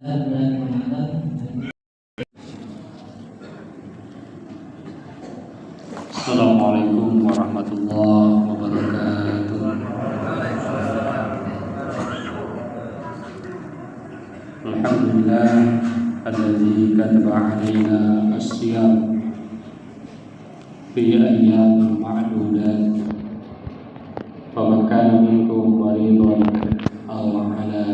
Assalamualaikum warahmatullahi wabarakatuh. Alhamdulillah alladzi kataba alaina as-siyam fi ayyamin ma'dudat. Faman kana minkum maridan aw ala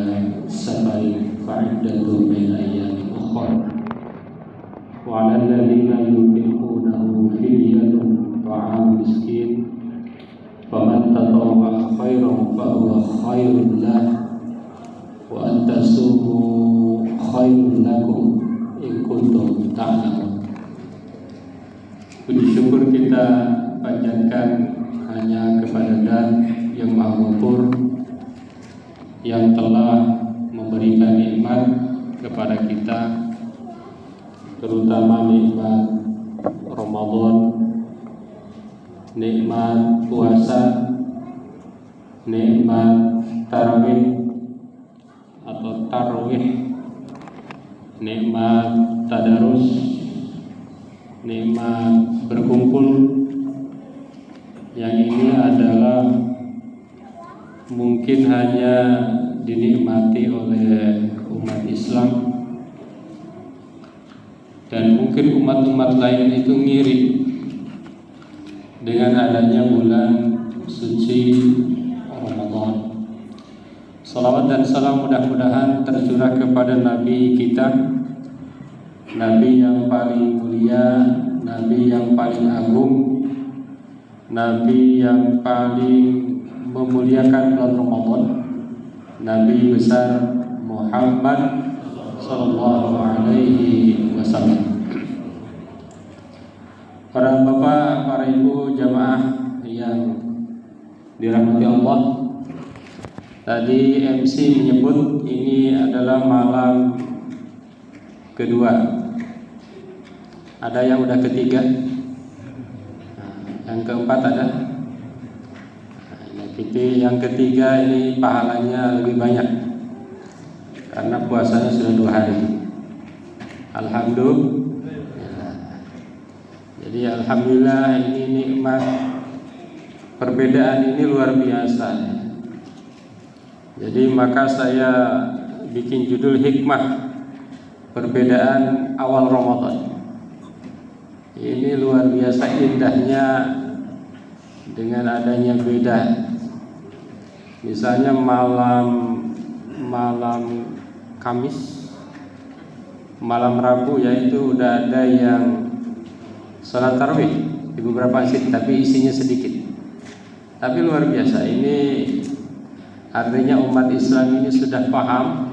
safarin fa'iddatun min ayyamin ukhra. Wa 'alal ladzina yutiqunahu fidyatun ta'am miskin. Faman tatawwa'a khairan fa huwa khairun lahu wa an tasumu khairun lakum in kuntum ta'lamun. Puji syukur kita panjatkan hanya kepada Dan yang Maha Ghafur, yang telah memberikan nikmat kepada kita, terutama nikmat Ramadan, nikmat puasa, nikmat tarawih atau tarwih, nikmat tadarus, nikmat berkumpul. Yang ini adalah mungkin hanya dinikmati oleh umat Islam, dan mungkin umat-umat lain itu ngiri dengan adanya bulan suci Ramadan. Salawat dan salam mudah-mudahan tercurah kepada Nabi kita, Nabi yang paling mulia, Nabi yang paling agung, Nabi yang paling memuliakan bulan Ramadan, Nabi besar Muhammad sallallahu alaihi wasallam. Para bapak, para ibu jamaah yang dirahmati Allah, tadi MC menyebut ini adalah malam kedua. Ada yang udah ketiga, yang keempat ada. Yang ketiga ini pahalanya lebih banyak karena puasanya sudah 2 hari. Alhamdulillah. Jadi alhamdulillah, ini nikmat. Perbedaan ini luar biasa. Jadi maka saya bikin judul hikmah perbedaan awal Ramadan. Ini luar biasa indahnya dengan adanya beda. Misalnya malam Kamis, malam Rabu, yaitu udah ada yang salat tarawih di beberapa masjid, tapi isinya sedikit. Tapi luar biasa, ini artinya umat Islam ini sudah paham.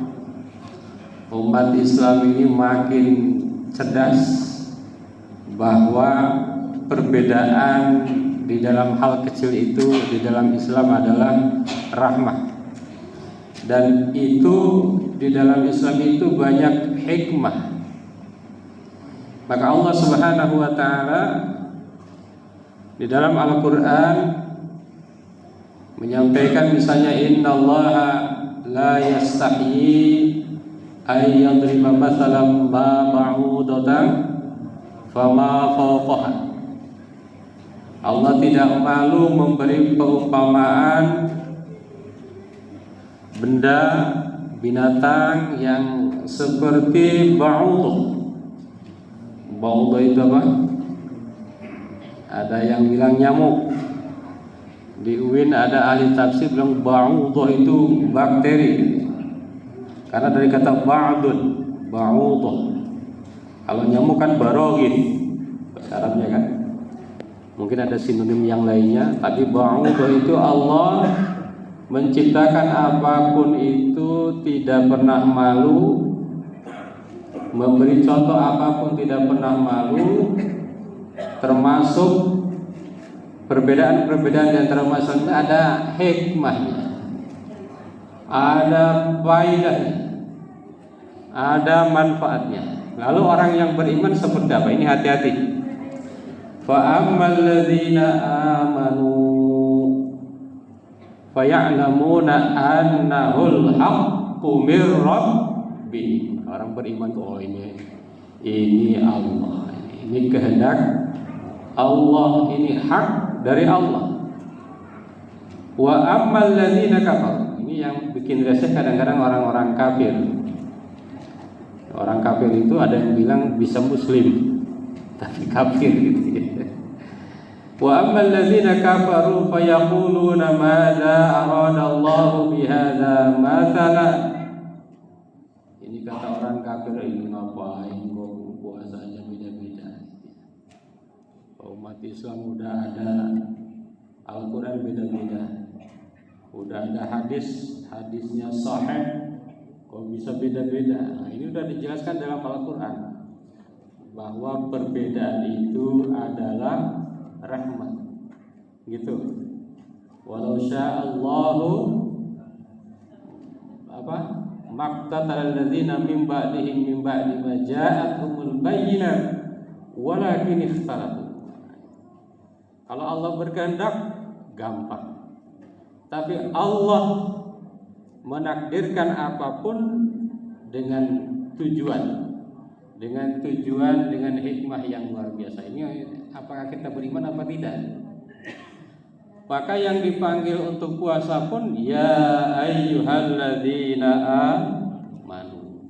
Umat Islam ini makin cerdas bahwa perbedaan di dalam hal kecil itu di dalam Islam adalah rahmah. Dan itu di dalam Islam itu banyak hikmah. Maka Allah Subhanahu wa taala di dalam Al-Qur'an menyampaikan misalnya, innallaha la yastahyi ay yadriba mathalan ma ba'udatan fama fawqaha. Allah tidak malu memberi perumpamaan benda binatang yang seperti ba'udah. Ba'udah itu apa? Ada yang bilang nyamuk. Di UIN ada ahli tafsir bilang ba'udah itu bakteri, karena dari kata ba'dun, ba'udah. Kalau nyamuk kan barogih bahasa Arabnya kan. Mungkin ada sinonim yang lainnya, tapi ba'udah itu Allah menciptakan apapun itu tidak pernah malu, memberi contoh apapun tidak pernah malu, termasuk perbedaan-perbedaan di antara manusia ada hikmahnya, ada faedahnya, ada manfaatnya. Lalu orang yang beriman seperti apa? Ini hati-hati. Fa ammal ladzina amanu faya'lamuna annahul haqqu mir bi. Orang beriman tuh oh ini Allah, ini kehendak Allah, ini hak dari Allah. Wa ammal ladzina kafaru. Ini yang bikin resah kadang-kadang orang-orang kafir. Orang kafir itu ada yang bilang bisa muslim tapi kafir gitu ya. Wa ammal ladzina kafaru fayaquluna madza arada Allahu bihadza mathala. Ini kata orang kafir, ini ngapain kok puasanya beda-beda. Umat Islam udah ada Al-Quran beda-beda, udah ada hadisnya sahih, kok bisa beda-beda. Nah, ini udah dijelaskan dalam Al-Quran bahwa perbedaan itu adalah rahmat, gitu. Walau sya'allahu maqtatal ladzina min ba'dihim min ba'di ma ja'atuhumul bayyinah walakin ikhtalafu. Kalau Allah berkehendak gampang. Tapi Allah menakdirkan apapun dengan tujuan, dengan hikmah yang luar biasa. Ini apakah kita beriman apa tidak? Maka yang dipanggil untuk puasa pun ya ayyuhalladzina amanu.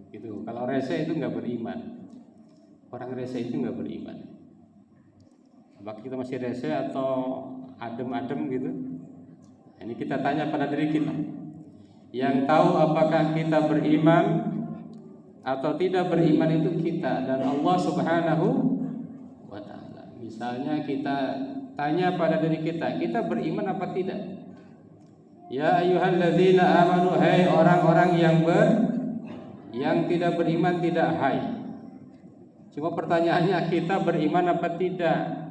Gitu. Kalau rese itu enggak beriman. Orang rese itu enggak beriman. Apakah kita masih rese atau adem-adem gitu? Ini kita tanya pada diri kita. Yang tahu apakah kita beriman atau tidak beriman itu kita dan Allah Subhanahu wa ta'ala. Misalnya kita tanya pada diri kita beriman apa tidak? Ya ayyuhalladzina amanu, hai orang-orang yang tidak beriman, tidak hai. Cuma pertanyaannya kita beriman apa tidak?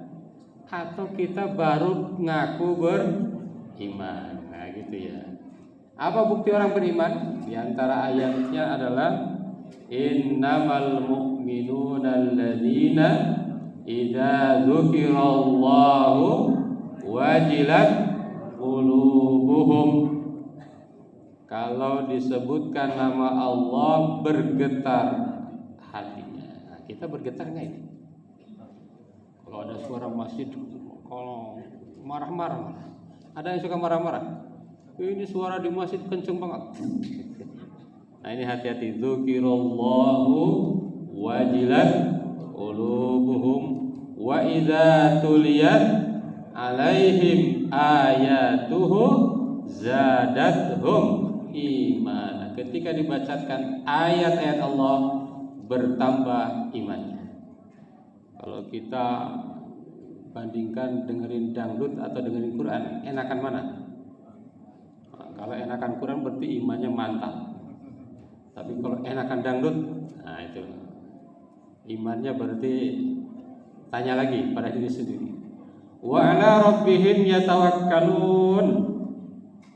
Atau kita baru ngaku beriman. Nah gitu ya. Apa bukti orang beriman? Di antara ayatnya adalah innamal mu'minuna alladzina idza dzukirallahu wajilat qulubuhum. Kalau disebutkan nama Allah bergetar hatinya. Nah, kita bergetar enggak ini? Kalau ada suara masjid, kalau marah-marah, ada yang suka marah-marah. Ini suara di masjid kenceng banget. Nah ini hati-hati. Dzukirallahu wajilat qulubuhum wa idza tuliyat alaihim ayatuhu zadatuhum iman. Ketika dibacakan ayat-ayat Allah bertambah imannya. Kalau kita bandingkan dengerin dangdut atau dengerin Quran, enakan mana? Nah, kalau enakan Quran berarti imannya mantap. Tapi kalau enakan dangdut, nah itu imannya berarti tanya lagi pada diri sendiri. Wa ala rabbihim yatawakkalun.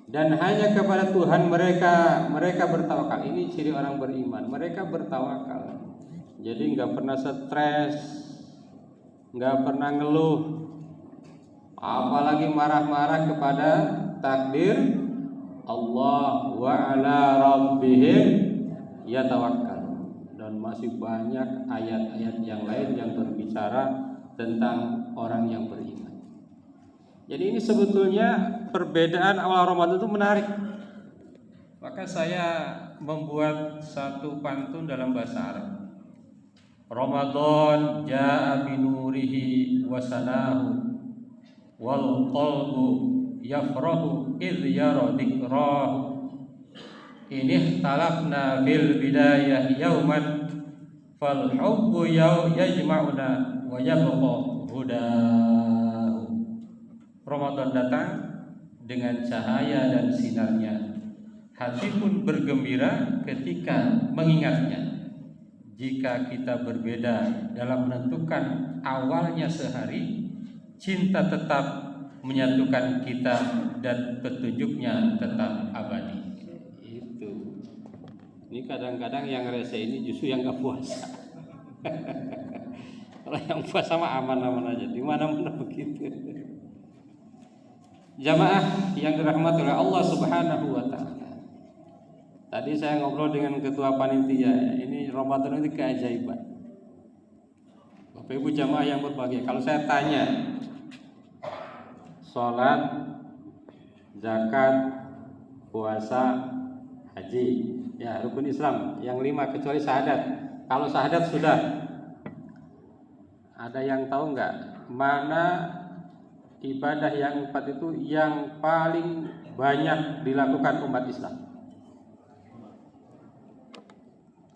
Dan hanya kepada Tuhan mereka bertawakal. Ini ciri orang beriman. Mereka bertawakal. Jadi nggak pernah stres, nggak pernah ngeluh, apalagi marah-marah kepada takdir Allah. Wa ala rabbihim yatawakkal. Dan masih banyak ayat-ayat yang lain yang berbicara tentang orang yang beriman. Jadi ini sebetulnya perbedaan awal Ramadan itu menarik. Maka saya membuat satu pantun dalam bahasa Arab. Ramadan jaa binurihi wasanahu wal qalbu yafrahu idh yara dzikrahu ini talafna bil bidayah yauman fal hubbu yajma'una wa yabqa hudahu. Ramadan datang dengan cahaya dan sinarnya, hati pun bergembira ketika mengingatnya. Jika kita berbeda dalam menentukan awalnya sehari, cinta tetap menyatukan kita dan petunjuknya tetap abadi. Itu. Ini kadang-kadang yang rese ini justru yang gak puasa. Kalau yang puasa mah aman-aman aja, di mana-mana begitu. Jamaah yang dirahmati oleh Allah Subhanahu wa taala. Tadi saya ngobrol dengan ketua panitia, ini Ramadan itu keajaiban. Bapak Ibu jamaah yang berbahagia, kalau saya tanya sholat, zakat, puasa, haji, ya rukun Islam yang 5 kecuali syahadat. Kalau syahadat sudah, ada yang tahu nggak mana ibadah yang 4 itu yang paling banyak dilakukan umat Islam?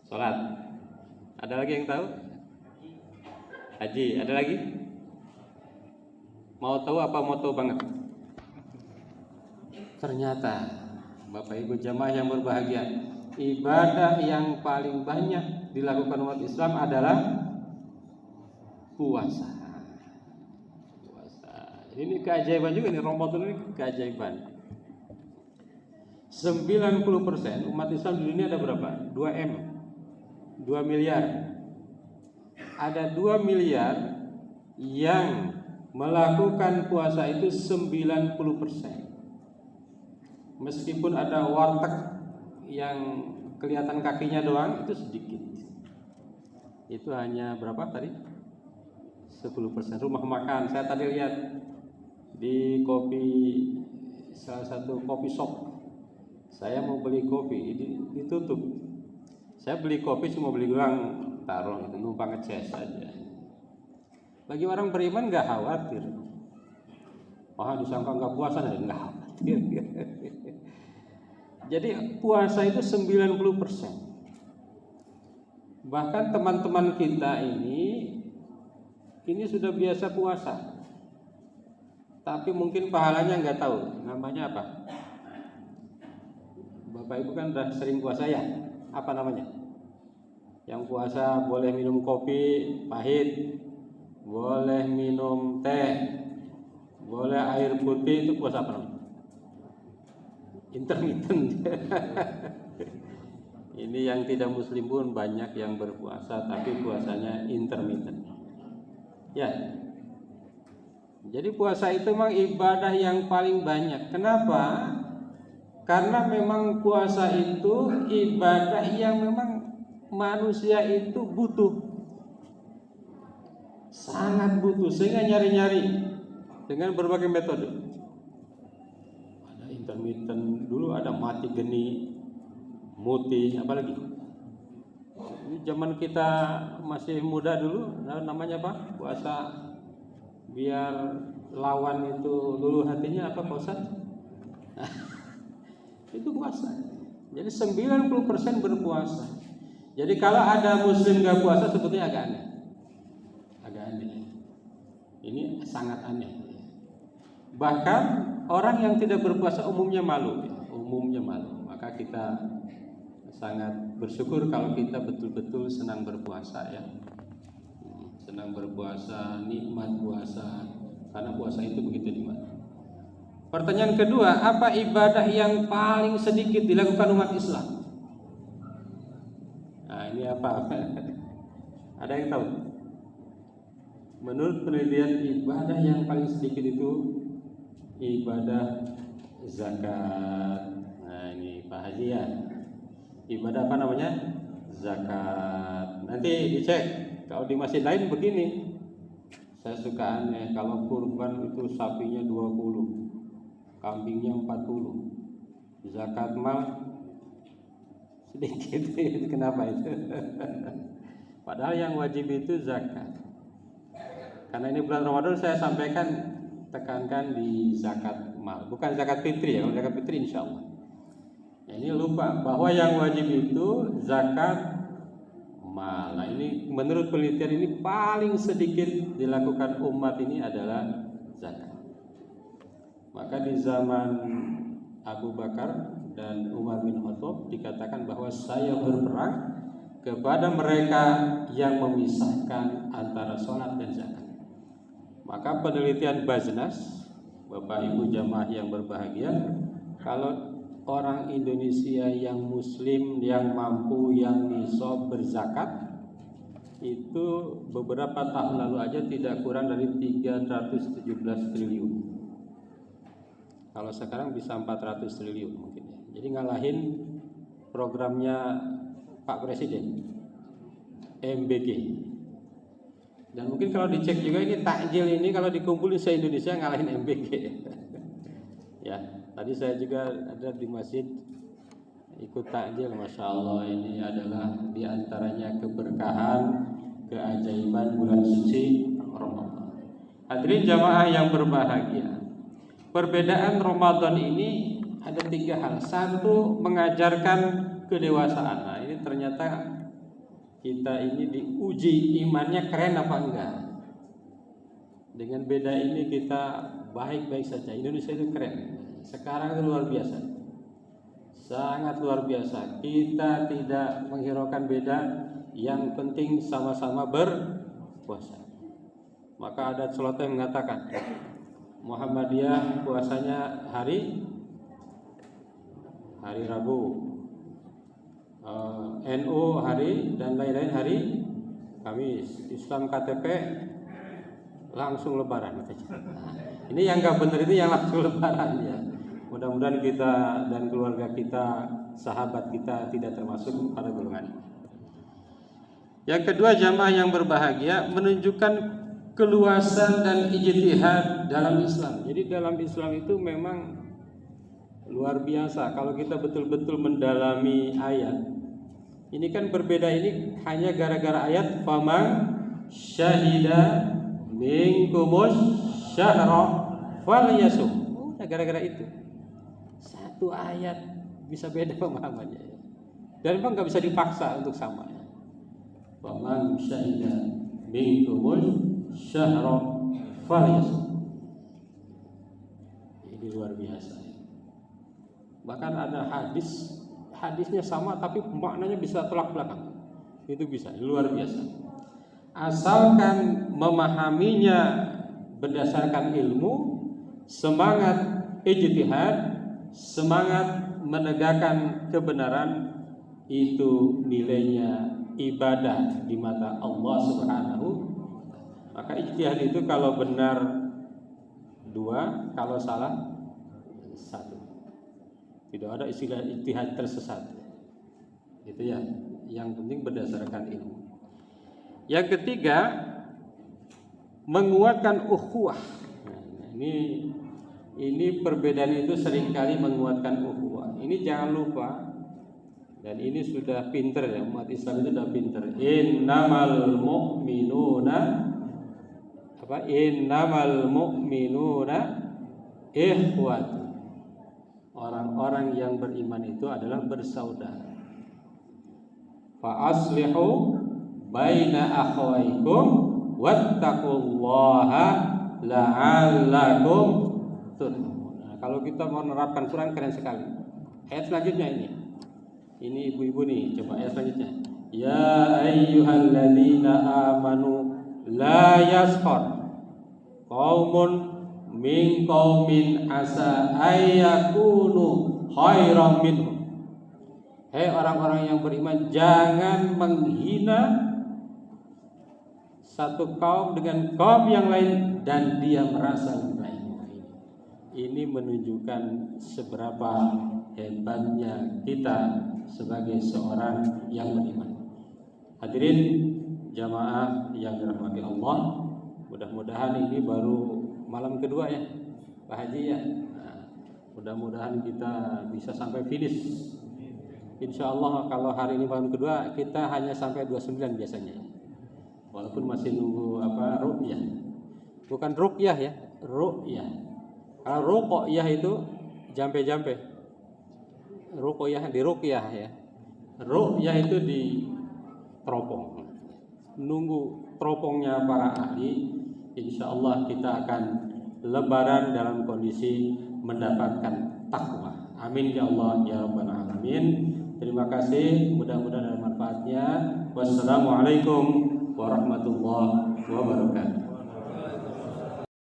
Sholat. Ada lagi yang tahu? Haji. Ada lagi? Mau tahu apa mau tahu banget? Ternyata Bapak Ibu jamaah yang berbahagia, ibadah yang paling banyak dilakukan umat Islam adalah puasa. Ini keajaiban juga nih, Ramadan ini keajaiban. 90% umat Islam di dunia ada berapa? 2M, 2 miliar. Ada 2 miliar yang melakukan puasa itu 90%. Meskipun ada warteg yang kelihatan kakinya doang, itu sedikit. Itu hanya berapa tadi? 10%. Rumah makan, saya tadi lihat di salah satu kopi shop. Saya mau beli kopi, ini ditutup. Saya beli kopi cuma beli gelang, taruh itu numpang ngeces saja. Bagi orang beriman nggak khawatir. Disangka nggak puasa, nggak khawatir. Jadi puasa itu 90%. Bahkan teman-teman kita ini sudah biasa puasa, tapi mungkin pahalanya nggak tahu. Namanya apa? Bapak Ibu kan udah sering puasa ya? Apa namanya? Yang puasa boleh minum kopi pahit, boleh minum teh, boleh air putih, itu puasa apa namanya? Intermittent. Ini yang tidak muslim pun banyak yang berpuasa, tapi puasanya intermittent. Ya. Jadi puasa itu memang ibadah yang paling banyak. Kenapa? Karena memang puasa itu ibadah yang memang manusia itu butuh, sangat butuh, sehingga nyari-nyari dengan berbagai metode. Ada intermittent, dulu ada mati geni, muti, apalagi. Ini zaman kita masih muda dulu, namanya apa? Puasa biar lawan itu dulu hatinya apa, Pak Ustaz? Itu puasa. Jadi 90% berpuasa. Jadi kalau ada muslim gak puasa sebetulnya agak aneh. Agak aneh. Ini sangat aneh. Bahkan orang yang tidak berpuasa umumnya malu. Umumnya malu. Maka kita sangat bersyukur kalau kita betul-betul senang berpuasa ya. Senang berpuasa, nikmat puasa. Karena puasa itu begitu nikmat. Pertanyaan kedua, apa ibadah yang paling sedikit dilakukan umat Islam? Nah, ini apa? Ada yang tahu? Menurut penelitian, ibadah yang paling sedikit itu ibadah zakat. Nah, ini Pak Haji ya. Ibadah apa namanya? Zakat. Nanti dicek. Kalau di masjid lain begini. Saya suka aneh, kalau kurban itu sapinya 20, kambingnya 40, zakat mal sedikit. Kenapa itu? Padahal yang wajib itu zakat. Karena ini bulan Ramadan, saya sampaikan, tekankan di zakat mal, bukan zakat fitri ya. Kalau zakat fitri insya Allah. Nah, ini lupa bahwa yang wajib itu zakat mal. Nah, ini menurut penelitian ini paling sedikit dilakukan umat ini adalah zakat. Maka di zaman Abu Bakar dan Umar bin Khattab dikatakan bahwa saya berperang kepada mereka yang memisahkan antara sholat dan zakat. Maka penelitian Baznas, Bapak Ibu jamaah yang berbahagia, kalau orang Indonesia yang muslim, yang mampu, yang nisab berzakat, itu beberapa tahun lalu aja tidak kurang dari 317 triliun. Kalau sekarang bisa 400 triliun mungkin ya. Jadi ngalahin programnya Pak Presiden MBG. Dan mungkin kalau dicek juga ini takjil ini kalau dikumpulin se-Indonesia ngalahin MBG. Ya, tadi saya juga ada di masjid ikut takjil, Masya Allah, ini adalah diantaranya keberkahan, keajaiban bulan suci Ramadan. Hadirin jamaah yang berbahagia, perbedaan Ramadan ini ada 3 hal. Satu, mengajarkan kedewasaan. Nah, ini ternyata kita ini diuji imannya keren apa enggak. Dengan beda ini kita baik-baik saja. Indonesia itu keren. Sekarang itu luar biasa. Sangat luar biasa. Kita tidak menghiraukan beda, yang penting sama-sama berpuasa. Maka ada celoteh mengatakan Muhammadiyah puasanya hari Rabu, NU hari dan lain-lain hari Kamis, Islam KTP langsung Lebaran. Ini yang nggak benar, ini yang langsung Lebaran ya. Mudah-mudahan kita dan keluarga kita, sahabat kita tidak termasuk pada golongan ini. Yang kedua, jamaah yang berbahagia, menunjukkan keluasan dan ijtihad dalam Islam. Jadi dalam Islam itu memang luar biasa. Kalau kita betul-betul mendalami ayat, ini kan berbeda, ini hanya gara-gara ayat faman syahida minkumus syahra falyasum. Udah gara-gara itu. Satu ayat bisa beda pemahamannya ya. Dan memang nggak bisa dipaksa untuk sama ya. Faman syahida minkumus syahra falyasum. Ini luar biasa ya. Bahkan ada hadisnya sama tapi maknanya bisa tolak belakang. Itu bisa, luar biasa. Asalkan memahaminya berdasarkan ilmu, semangat ijtihad, semangat menegakkan kebenaran, itu nilainya ibadah di mata Allah Subhanahu. Maka ijtihad itu kalau benar 2, kalau salah 1. Tidak ada istilah ijtihad tersesat. Itu ya, yang penting berdasarkan ilmu. Yang ketiga, menguatkan ukhuwah. Nah, ini perbedaan itu seringkali menguatkan ukhuwah. Ini jangan lupa, dan ini sudah pinter ya, umat Islam itu sudah pinter. Innamal mu'minuna ikhwat. Orang-orang yang beriman itu adalah bersaudara. Fa aslihu baina akhawaikum wattaqullaha la'allakum turhamun. Nah, kalau kita mau menerapkan Quran keren sekali. Ayat selanjutnya ini. Ini ibu-ibu nih, coba ayat selanjutnya. Ya ayyuhalladzina amanu la yaskhar qaumun min qaumin asa ayyakunu khairan minhum. Hei orang-orang yang beriman, jangan menghina satu kaum dengan kaum yang lain dan dia merasa lebih baik. Ini menunjukkan seberapa hebatnya kita sebagai seorang yang beriman. Hadirin jamaah yang dirahmati Allah, mudah-mudahan ini baru malam kedua ya Pak Haji ya. Nah, mudah-mudahan kita bisa sampai finish. Insya Allah kalau hari ini malam kedua kita hanya sampai 29 biasanya. Walaupun masih nunggu ruqyah. Bukan ruqyah ya, ruqyah. Kalau ruqyah itu jampe-jampe. Ruqyah di ruqyah ya. Ruqyah itu di teropong. Nunggu teropongnya para ahli. Insya Allah kita akan lebaran dalam kondisi mendapatkan takwa. Amin ya Allah ya Rabbal Alamin. Terima kasih, mudah-mudahan ada manfaatnya. Wassalamualaikum warahmatullahi wabarakatuh.